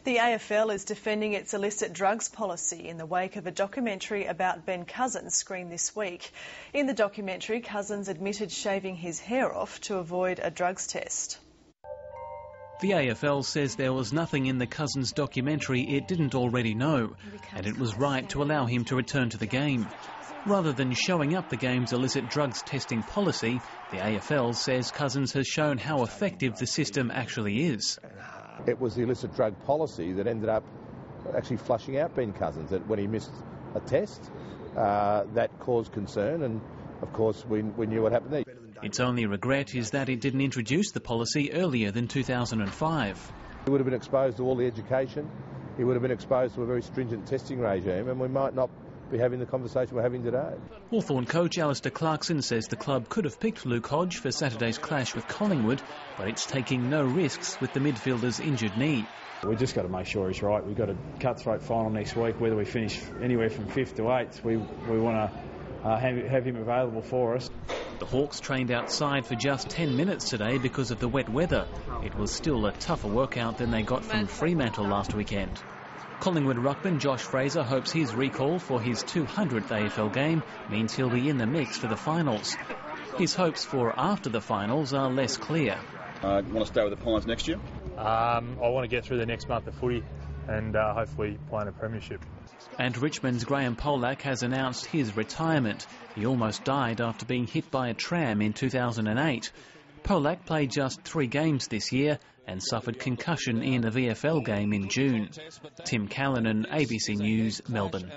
The AFL is defending its illicit drugs policy in the wake of a documentary about Ben Cousins screened this week. In the documentary, Cousins admitted shaving his hair off to avoid a drugs test. The AFL says there was nothing in the Cousins documentary it didn't already know, and it was right to allow him to return to the game. Rather than showing up the game's illicit drugs testing policy, the AFL says Cousins has shown how effective the system actually is. It was the illicit drug policy that ended up actually flushing out Ben Cousins. That when he missed a test, that caused concern, and of course we knew what happened there. Its only regret is that it didn't introduce the policy earlier than 2005. He would have been exposed to all the education, he would have been exposed to a very stringent testing regime, and we might not be having the conversation we're having today. Hawthorn coach Alistair Clarkson says the club could have picked Luke Hodge for Saturday's clash with Collingwood, but it's taking no risks with the midfielder's injured knee. We've just got to make sure he's right. We've got a cutthroat final next week. Whether we finish anywhere from 5th to 8th, we want to have him available for us. The Hawks trained outside for just 10 minutes today because of the wet weather. It was still a tougher workout than they got from Fremantle last weekend. Collingwood ruckman Josh Fraser hopes his recall for his 200th AFL game means he'll be in the mix for the finals. His hopes for after the finals are less clear. I want to stay with the Pines next year. I want to get through the next month of footy and hopefully play in a premiership. And Richmond's Graham Polak has announced his retirement. He almost died after being hit by a tram in 2008. Polak played just 3 games this year and suffered concussion in a VFL game in June. Tim Callanan, ABC News, Melbourne.